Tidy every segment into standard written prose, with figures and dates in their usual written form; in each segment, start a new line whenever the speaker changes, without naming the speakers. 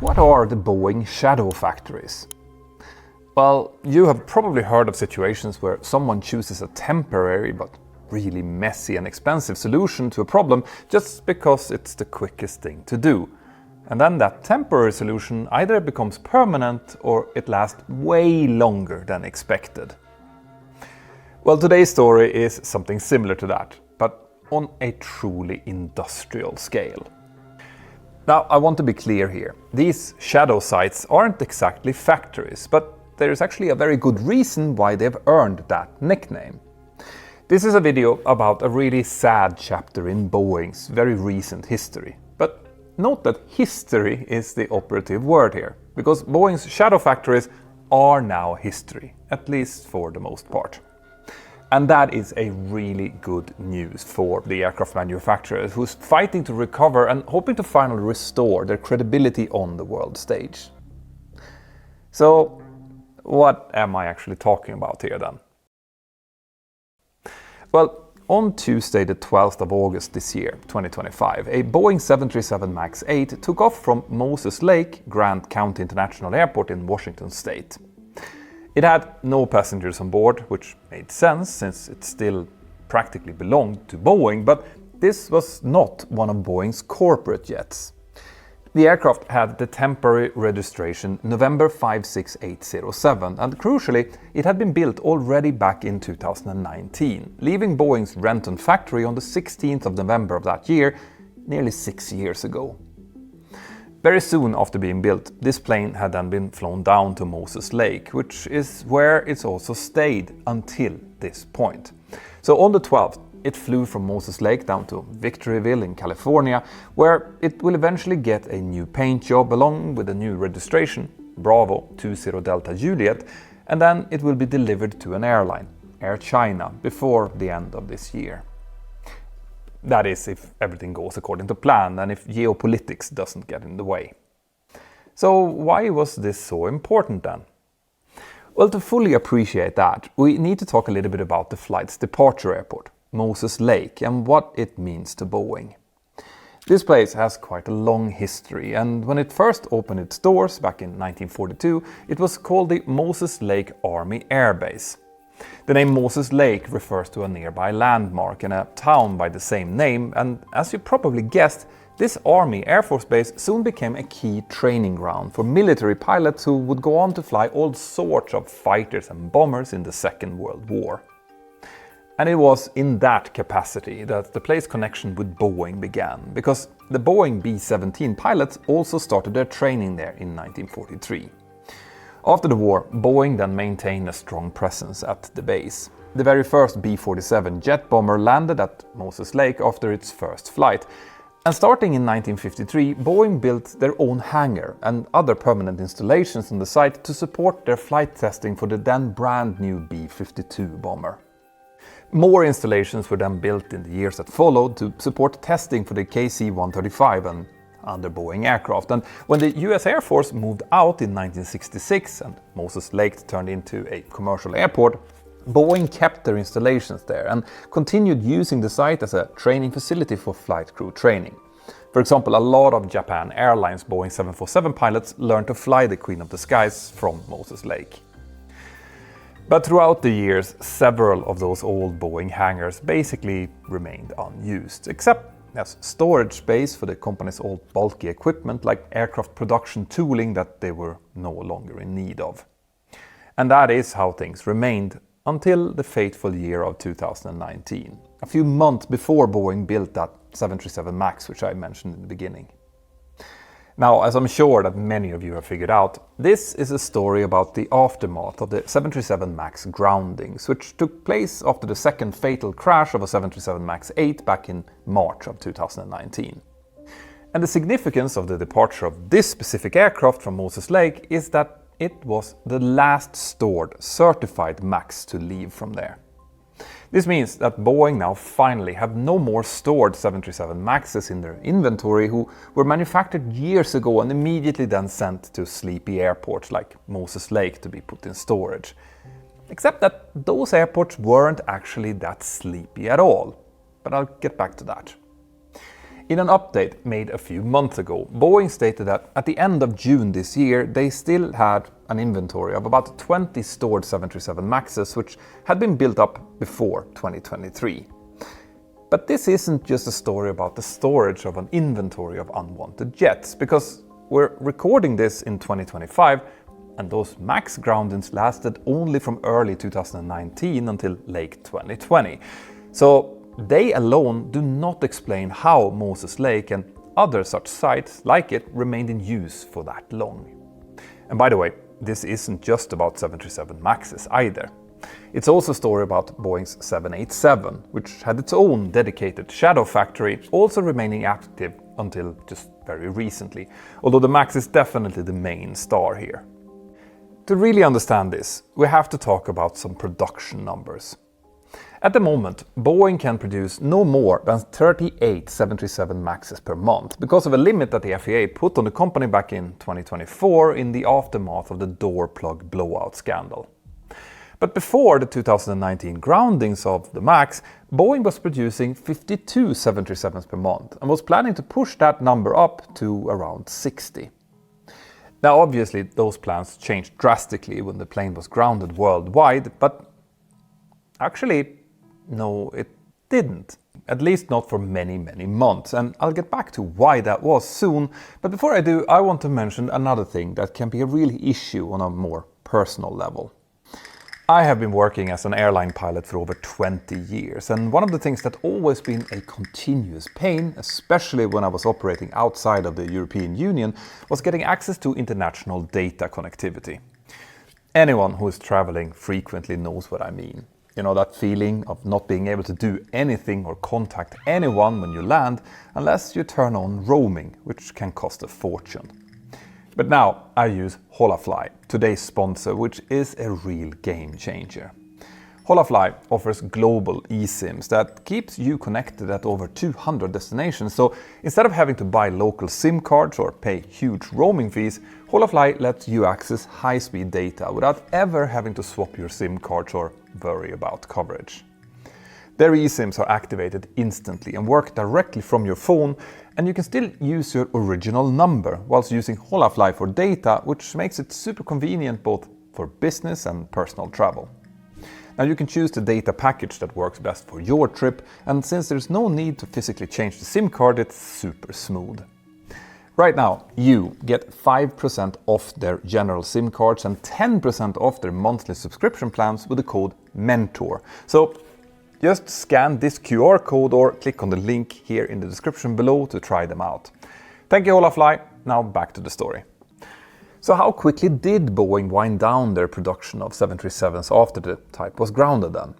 What are the Boeing shadow factories? Well, you have probably heard of situations where someone chooses a temporary but really messy and expensive solution to a problem just because it's the quickest thing to do. And then that temporary solution either becomes permanent or it lasts way longer than expected. Well, today's story is something similar to that, but on a truly industrial scale. Now, I want to be clear here. These shadow sites aren't exactly factories, but there is actually a very good reason why they've earned that nickname. This is a video about a really sad chapter in Boeing's very recent history. But note that history is the operative word here, because Boeing's shadow factories are now history, at least for the most part. And that is a really good news for the aircraft manufacturers who's fighting to recover and hoping to finally restore their credibility on the world stage. So, what am I actually talking about here then? Well, on Tuesday the 12th of August this year, 2025, a Boeing 737 MAX 8 took off from Moses Lake, Grant County International Airport in Washington State. It had no passengers on board, which made sense since it still practically belonged to Boeing, but this was not one of Boeing's corporate jets. The aircraft had the temporary registration November 56807, and crucially, it had been built already back in 2019, leaving Boeing's Renton factory on the 16th of November of that year, nearly 6 years ago. Very soon after being built, this plane had then been flown down to Moses Lake, which is where it's also stayed until this point. So on the 12th, it flew from Moses Lake down to Victoryville in California, where it will eventually get a new paint job along with a new registration, Bravo 20 Delta Juliet, and then it will be delivered to an airline, Air China, before the end of this year. That is, if everything goes according to plan and if geopolitics doesn't get in the way. So why was this so important then? Well, to fully appreciate that, we need to talk a little bit about the flight's departure airport, Moses Lake, and what it means to Boeing. This place has quite a long history, and when it first opened its doors back in 1942, it was called the Moses Lake Army Air Base. The name Moses Lake refers to a nearby landmark in a town by the same name, and as you probably guessed, this Army Air Force base soon became a key training ground for military pilots who would go on to fly all sorts of fighters and bombers in the Second World War. And it was in that capacity that the place's connection with Boeing began, because the Boeing B-17 pilots also started their training there in 1943. After the war, Boeing then maintained a strong presence at the base. The very first B-47 jet bomber landed at Moses Lake after its first flight. And starting in 1953, Boeing built their own hangar and other permanent installations on the site to support their flight testing for the then brand new B-52 bomber. More installations were then built in the years that followed to support testing for the KC-135 and other Boeing aircraft. And when the US Air Force moved out in 1966 and Moses Lake turned into a commercial airport, Boeing kept their installations there and continued using the site as a training facility for flight crew training. For example, a lot of Japan Airlines Boeing 747 pilots learned to fly the Queen of the Skies from Moses Lake. But throughout the years, several of those old Boeing hangars basically remained unused, except as storage space for the company's old bulky equipment like aircraft production tooling that they were no longer in need of. And that is how things remained until the fateful year of 2019, a few months before Boeing built that 737 MAX, which I mentioned in the beginning. Now, as I'm sure that many of you have figured out, this is a story about the aftermath of the 737 MAX groundings, which took place after the second fatal crash of a 737 MAX 8 back in March of 2019. And the significance of the departure of this specific aircraft from Moses Lake is that it was the last stored certified MAX to leave from there. This means that Boeing now finally have no more stored 737 MAXes in their inventory who were manufactured years ago and immediately then sent to sleepy airports like Moses Lake to be put in storage. Except that those airports weren't actually that sleepy at all. But I'll get back to that. In an update made a few months ago, Boeing stated that at the end of June this year, they still had an inventory of about 20 stored 737 MAXes, which had been built up before 2023. But this isn't just a story about the storage of an inventory of unwanted jets, because we're recording this in 2025, and those MAX groundings lasted only from early 2019 until late 2020. So they alone do not explain how Moses Lake and other such sites like it remained in use for that long. And by the way, this isn't just about 737 MAXes either. It's also a story about Boeing's 787, which had its own dedicated shadow factory, also remaining active until just very recently, although the MAX is definitely the main star here. To really understand this, we have to talk about some production numbers. At the moment, Boeing can produce no more than 38 737 MAXes per month because of a limit that the FAA put on the company back in 2024 in the aftermath of the door plug blowout scandal. But before the 2019 groundings of the MAX, Boeing was producing 52 737s per month and was planning to push that number up to around 60. Now obviously those plans changed drastically when the plane was grounded worldwide, but actually no, it didn't. At least not for many months, and I'll get back to why that was soon. But before I do, I want to mention another thing that can be a real issue on a more personal level. I have been working as an airline pilot for over 20 years, and one of the things that always been a continuous pain, especially when I was operating outside of the European Union, was getting access to international data connectivity. Anyone who is traveling frequently knows what I mean. You know, that feeling of not being able to do anything or contact anyone when you land unless you turn on roaming, which can cost a fortune. But now I use Holafly, today's sponsor, which is a real game changer. Holafly offers global eSIMs that keeps you connected at over 200 destinations, so instead of having to buy local SIM cards or pay huge roaming fees, Holafly lets you access high-speed data without ever having to swap your SIM cards or worry about coverage. Their eSIMs are activated instantly and work directly from your phone, and you can still use your original number whilst using Holafly for data, which makes it super convenient both for business and personal travel. Now you can choose the data package that works best for your trip, and since there's no need to physically change the SIM card, it's super smooth. Right now, you get 5% off their general SIM cards and 10% off their monthly subscription plans with the code Mentour. So just scan this QR code or click on the link here in the description below to try them out. Thank you, Holafly. Now back to the story. So how quickly did Boeing wind down their production of 737s after the type was grounded then?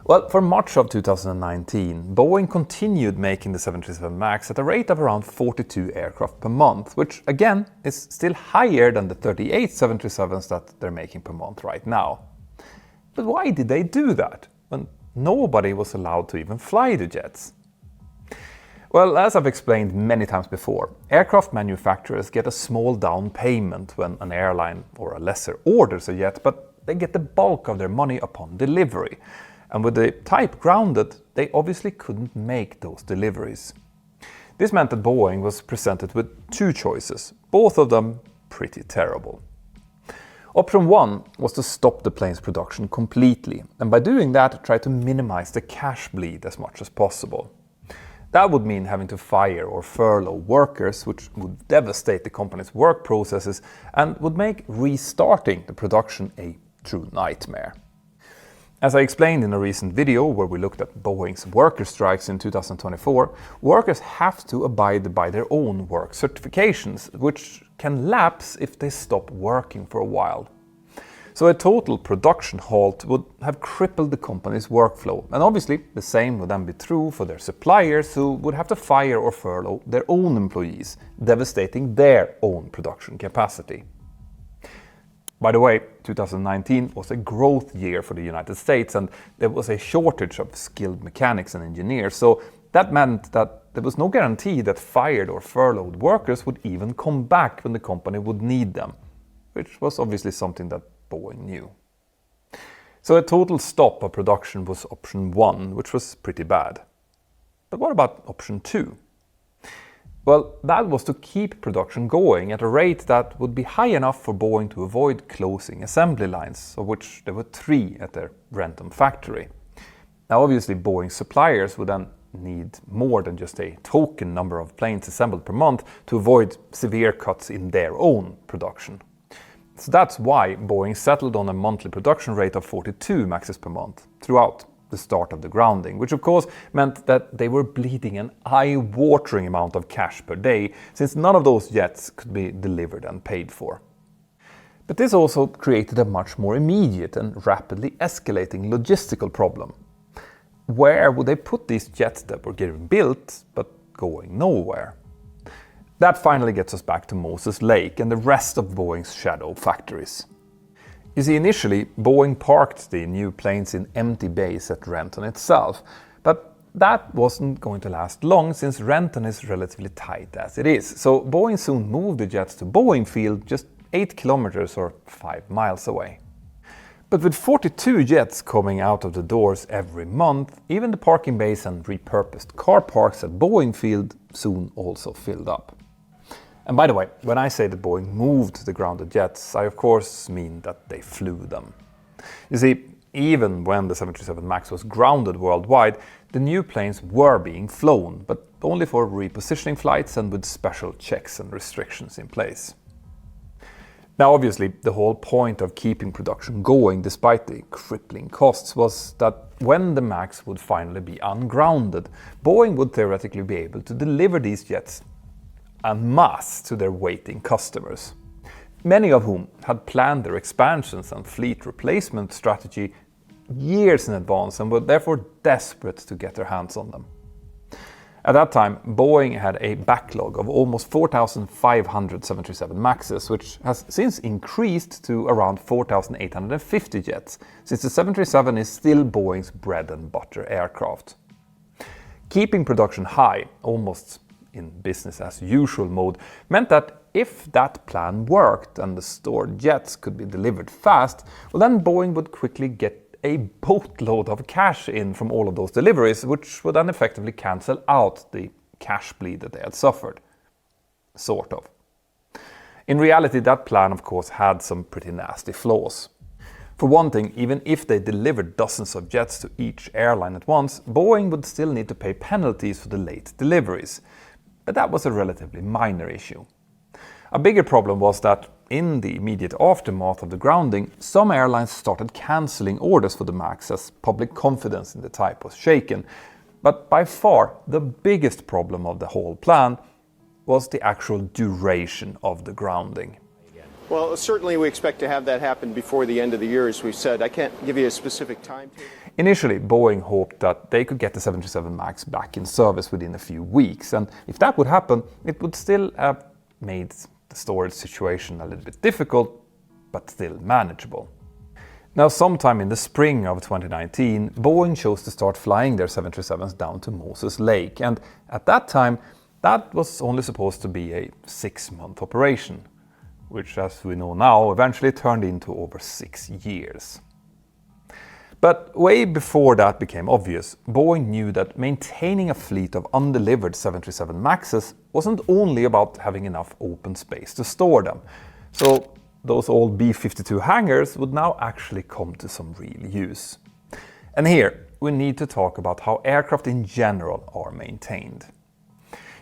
Well, for much of 2019, Boeing continued making the 737 MAX at a rate of around 42 aircraft per month, which again is still higher than the 38 737s that they're making per month right now. But why did they do that when nobody was allowed to even fly the jets? Well, as I've explained many times before, aircraft manufacturers get a small down payment when an airline or a lessor orders a jet, but they get the bulk of their money upon delivery. And with the type grounded, they obviously couldn't make those deliveries. This meant that Boeing was presented with two choices, both of them pretty terrible. Option 1 was to stop the plane's production completely, and by doing that try to minimize the cash bleed as much as possible. That would mean having to fire or furlough workers, which would devastate the company's work processes and would make restarting the production a true nightmare. As I explained in a recent video where we looked at Boeing's worker strikes in 2024, workers have to abide by their own work certifications, which can lapse if they stop working for a while. So a total production halt would have crippled the company's workflow, and obviously the same would then be true for their suppliers, who would have to fire or furlough their own employees, devastating their own production capacity. By the way, 2019 was a growth year for the United States, and there was a shortage of skilled mechanics and engineers, so that meant that there was no guarantee that fired or furloughed workers would even come back when the company would need them, which was obviously something that Boeing knew. So a total stop of production was option 1, which was pretty bad. But what about option 2? Well, that was to keep production going at a rate that would be high enough for Boeing to avoid closing assembly lines, of which there were 3 at their Renton factory. Now obviously Boeing suppliers would then need more than just a token number of planes assembled per month to avoid severe cuts in their own production. So that's why Boeing settled on a monthly production rate of 42 Maxes per month throughout the start of the grounding, which of course meant that they were bleeding an eye-watering amount of cash per day, since none of those jets could be delivered and paid for. But this also created a much more immediate and rapidly escalating logistical problem. Where would they put these jets that were getting built but going nowhere? That finally gets us back to Moses Lake and the rest of Boeing's shadow factories. You see, initially Boeing parked the new planes in empty bays at Renton itself, but that wasn't going to last long since Renton is relatively tight as it is. So Boeing soon moved the jets to Boeing Field, just 8 kilometers or 5 miles away. But with 42 jets coming out of the doors every month, even the parking bays and repurposed car parks at Boeing Field soon also filled up. And by the way, when I say that Boeing moved the grounded jets, I of course mean that they flew them. You see, even when the 737 MAX was grounded worldwide, the new planes were being flown, but only for repositioning flights and with special checks and restrictions in place. Now obviously, the whole point of keeping production going despite the crippling costs was that when the MAX would finally be ungrounded, Boeing would theoretically be able to deliver these jets en masse to their waiting customers, many of whom had planned their expansions and fleet replacement strategy years in advance and were therefore desperate to get their hands on them. At that time, Boeing had a backlog of almost 4,500 737 MAXes, which has since increased to around 4,850 jets, since the 737 is still Boeing's bread and butter aircraft. Keeping production high, almost in business as usual mode, meant that if that plan worked and the stored jets could be delivered fast, well then Boeing would quickly get a boatload of cash in from all of those deliveries, which would then effectively cancel out the cash bleed that they had suffered. Sort of. In reality, that plan of course had some pretty nasty flaws. For one thing, even if they delivered dozens of jets to each airline at once, Boeing would still need to pay penalties for the late deliveries. But that was a relatively minor issue. A bigger problem was that in the immediate aftermath of the grounding, some airlines started cancelling orders for the MAX as public confidence in the type was shaken. But by far, the biggest problem of the whole plan was the actual duration of the grounding.
Well, certainly we expect to have that happen before the end of the year, as we said. I can't give you a specific timetable.
Initially, Boeing hoped that they could get the 737 MAX back in service within a few weeks, and if that would happen, it would still have made the storage situation a little bit difficult, but still manageable. Now, sometime in the spring of 2019, Boeing chose to start flying their 737s down to Moses Lake, and at that time, that was only supposed to be a 6-month operation, which, as we know now, eventually turned into over 6 years. But way before that became obvious, Boeing knew that maintaining a fleet of undelivered 737 MAXes wasn't only about having enough open space to store them. So those old B-52 hangars would now actually come to some real use. And here we need to talk about how aircraft in general are maintained.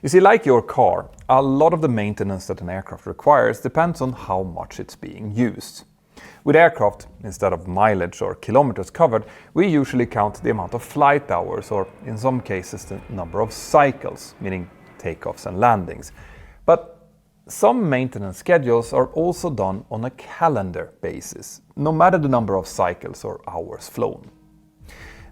You see, like your car, a lot of the maintenance that an aircraft requires depends on how much it's being used. With aircraft, instead of mileage or kilometers covered, we usually count the amount of flight hours, or in some cases the number of cycles, meaning takeoffs and landings. But some maintenance schedules are also done on a calendar basis, no matter the number of cycles or hours flown.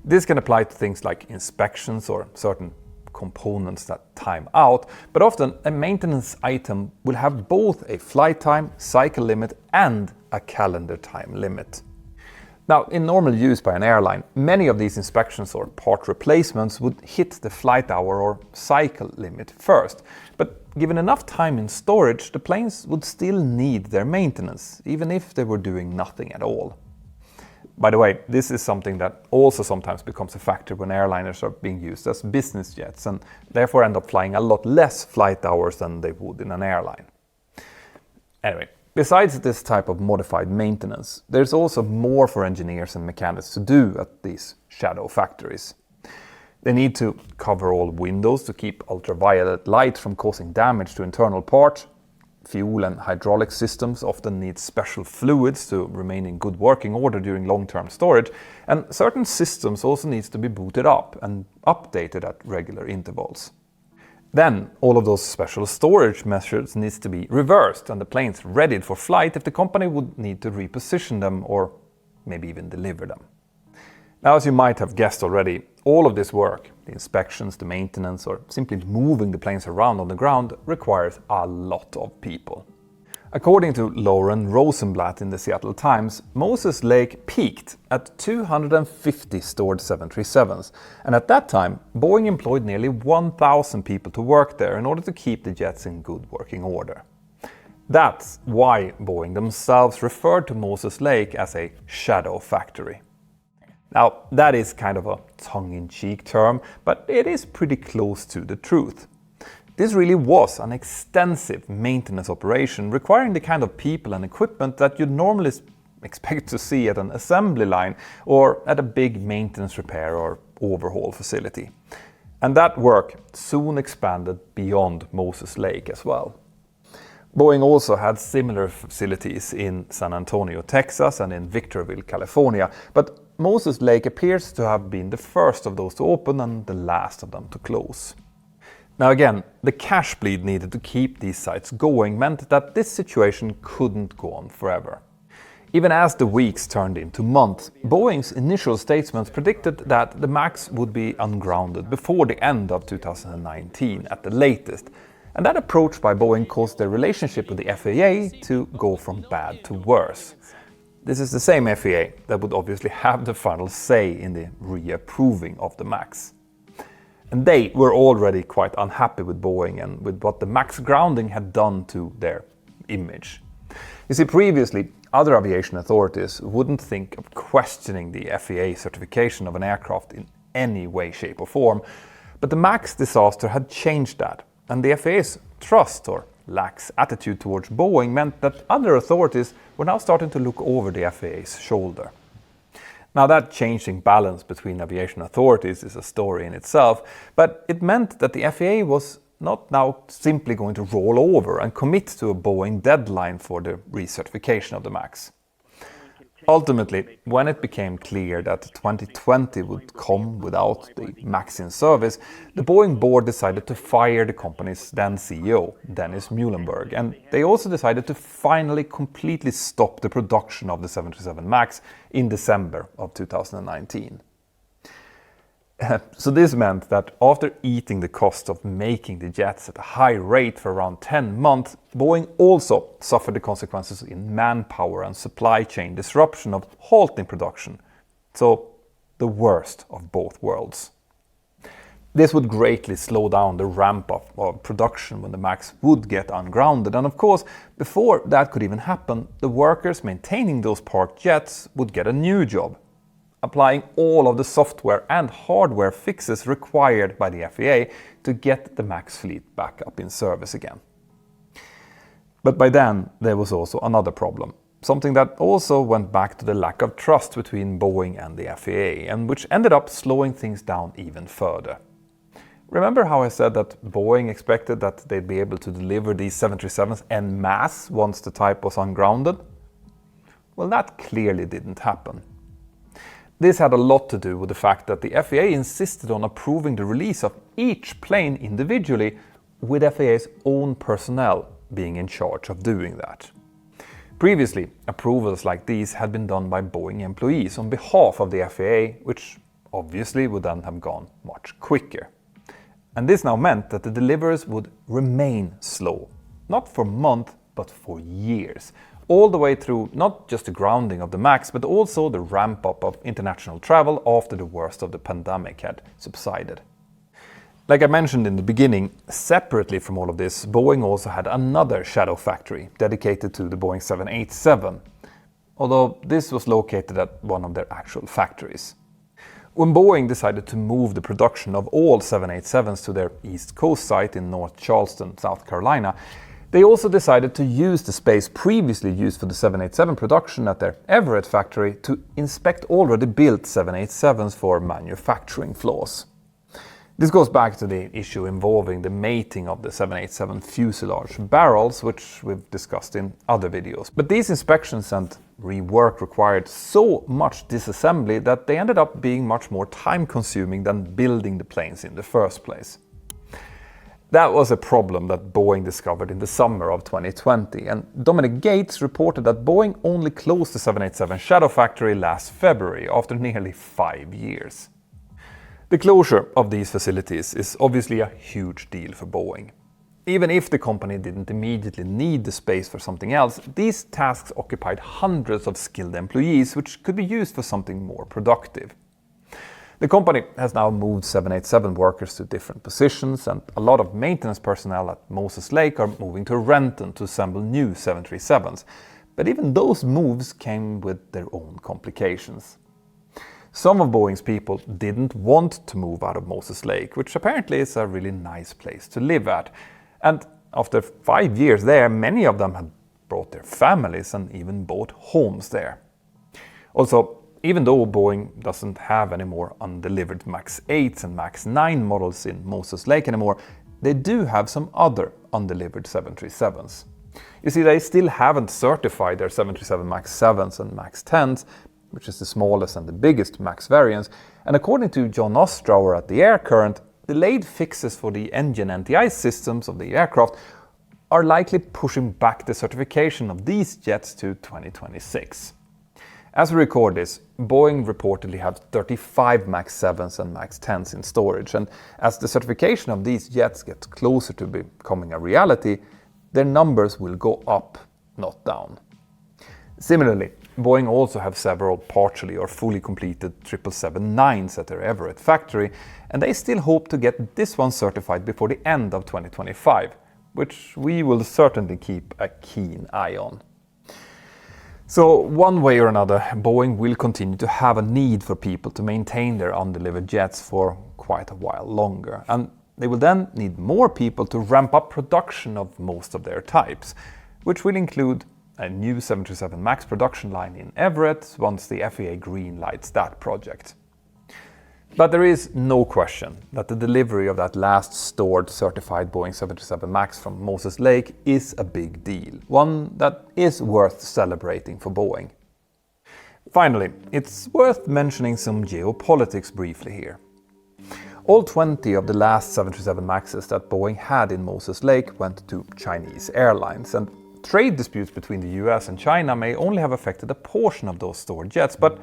This can apply to things like inspections or certain components that time out, but often a maintenance item will have both a flight time, cycle limit, and a calendar time limit. Now, in normal use by an airline, many of these inspections or part replacements would hit the flight hour or cycle limit first, but given enough time in storage, the planes would still need their maintenance, even if they were doing nothing at all. By the way, this is something that also sometimes becomes a factor when airliners are being used as business jets and therefore end up flying a lot less flight hours than they would in an airline. Anyway, besides this type of modified maintenance, there's also more for engineers and mechanics to do at these shadow factories. They need to cover all windows to keep ultraviolet light from causing damage to internal parts. Fuel and hydraulic systems often need special fluids to remain in good working order during long-term storage, and certain systems also need to be booted up and updated at regular intervals. Then all of those special storage measures needs to be reversed and the planes readied for flight if the company would need to reposition them or maybe even deliver them. Now, as you might have guessed already, all of this work, the inspections, the maintenance, or simply moving the planes around on the ground, requires a lot of people. According to Lauren Rosenblatt in the Seattle Times, Moses Lake peaked at 250 stored 737s, and at that time, Boeing employed nearly 1,000 people to work there in order to keep the jets in good working order. That's why Boeing themselves referred to Moses Lake as a shadow factory. Now, that is kind of a tongue-in-cheek term, but it is pretty close to the truth. This really was an extensive maintenance operation requiring the kind of people and equipment that you'd normally expect to see at an assembly line or at a big maintenance repair or overhaul facility. And that work soon expanded beyond Moses Lake as well. Boeing also had similar facilities in San Antonio, Texas and in Victorville, California, but Moses Lake appears to have been the first of those to open and the last of them to close. Now again, the cash bleed needed to keep these sites going meant that this situation couldn't go on forever. Even as the weeks turned into months, Boeing's initial statements predicted that the MAX would be ungrounded before the end of 2019 at the latest, and that approach by Boeing caused their relationship with the FAA to go from bad to worse. This is the same FAA that would obviously have the final say in the reapproving of the MAX. And they were already quite unhappy with Boeing and with what the MAX grounding had done to their image. You see, previously, other aviation authorities wouldn't think of questioning the FAA certification of an aircraft in any way, shape or form, but the MAX disaster had changed that, and the FAA's trust or lax attitude towards Boeing meant that other authorities were now starting to look over the FAA's shoulder. Now, that changing balance between aviation authorities is a story in itself, but it meant that the FAA was not now simply going to roll over and commit to a Boeing deadline for the recertification of the MAX. Ultimately, when it became clear that 2020 would come without the MAX in service, the Boeing board decided to fire the company's then CEO, Dennis Muhlenberg, and they also decided to finally completely stop the production of the 737 MAX in December of 2019. So this meant that after eating the cost of making the jets at a high rate for around 10 months, Boeing also suffered the consequences in manpower and supply chain disruption of halting production. So the worst of both worlds. This would greatly slow down the ramp up of production when the MAX would get ungrounded. And of course, before that could even happen, the workers maintaining those parked jets would get a new job, applying all of the software and hardware fixes required by the FAA to get the MAX fleet back up in service again. But by then, there was also another problem, something that also went back to the lack of trust between Boeing and the FAA, and which ended up slowing things down even further. Remember how I said that Boeing expected that they'd be able to deliver these 737s en masse once the type was ungrounded? Well, that clearly didn't happen. This had a lot to do with the fact that the FAA insisted on approving the release of each plane individually, with FAA's own personnel being in charge of doing that. Previously, approvals like these had been done by Boeing employees on behalf of the FAA, which obviously would then have gone much quicker. And this now meant that the deliveries would remain slow, not for months, but for years, all the way through not just the grounding of the MAX, but also the ramp-up of international travel after the worst of the pandemic had subsided. Like I mentioned in the beginning, separately from all of this, Boeing also had another shadow factory dedicated to the Boeing 787. although this was located at one of their actual factories. When Boeing decided to move the production of all 787s to their East Coast site in North Charleston, South Carolina, they also decided to use the space previously used for the 787 production at their Everett factory to inspect already built 787s for manufacturing flaws. This goes back to the issue involving the mating of the 787 fuselage barrels, which we've discussed in other videos. But these inspections and rework required so much disassembly that they ended up being much more time-consuming than building the planes in the first place. That was a problem that Boeing discovered in the summer of 2020, and Dominic Gates reported that Boeing only closed the 787 shadow factory last February after nearly 5 years. The closure of these facilities is obviously a huge deal for Boeing. Even if the company didn't immediately need the space for something else, these tasks occupied hundreds of skilled employees, which could be used for something more productive. The company has now moved 787 workers to different positions, and a lot of maintenance personnel at Moses Lake are moving to Renton to assemble new 737s. But even those moves came with their own complications. Some of Boeing's people didn't want to move out of Moses Lake, which apparently is a really nice place to live at. And after 5 years there, many of them had brought their families and even bought homes there. Also, even though Boeing doesn't have any more undelivered MAX 8s and MAX 9 models in Moses Lake anymore, they do have some other undelivered 737s. You see, they still haven't certified their 737 MAX 7s and MAX 10s, which is the smallest and the biggest MAX variants, and according to John Ostrower at the Air Current, delayed fixes for the engine NTI systems of the aircraft are likely pushing back the certification of these jets to 2026. As we record this, Boeing reportedly have 35 MAX 7s and MAX 10s in storage, and as the certification of these jets gets closer to becoming a reality, their numbers will go up, not down. Similarly, Boeing also have several partially or fully completed 777-9s at their Everett factory, and they still hope to get this one certified before the end of 2025, which we will certainly keep a keen eye on. So one way or another, Boeing will continue to have a need for people to maintain their undelivered jets for quite a while longer, and they will then need more people to ramp up production of most of their types, which will include a new 737 MAX production line in Everett once the FAA green-lights that project. But there is no question that the delivery of that last stored certified Boeing 737 MAX from Moses Lake is a big deal, one that is worth celebrating for Boeing. Finally, it's worth mentioning some geopolitics briefly here. All 20 of the last 737 MAXes that Boeing had in Moses Lake went to Chinese Airlines, and trade disputes between the US and China may only have affected a portion of those stored jets, but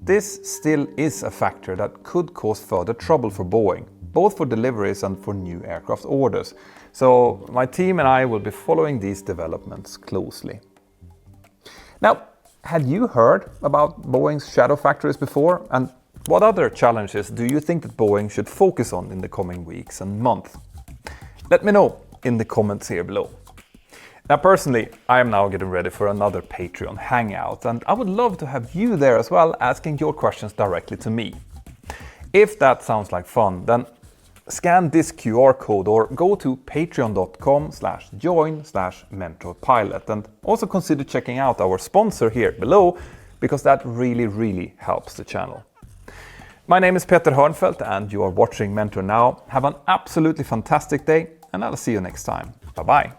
this still is a factor that could cause further trouble for Boeing, both for deliveries and for new aircraft orders. So my team and I will be following these developments closely. Now, had you heard about Boeing's shadow factories before? And what other challenges do you think that Boeing should focus on in the coming weeks and months? Let me know in the comments here below. Now personally, I am now getting ready for another Patreon hangout, and I would love to have you there as well, asking your questions directly to me. If that sounds like fun, then scan this QR code or go to patreon.com/join/mentorpilot, and also consider checking out our sponsor here below, because that really helps the channel. My name is Peter Hörnfeldt and you are watching Mentor Now. Have an absolutely fantastic day, and I'll see you next time. Bye bye.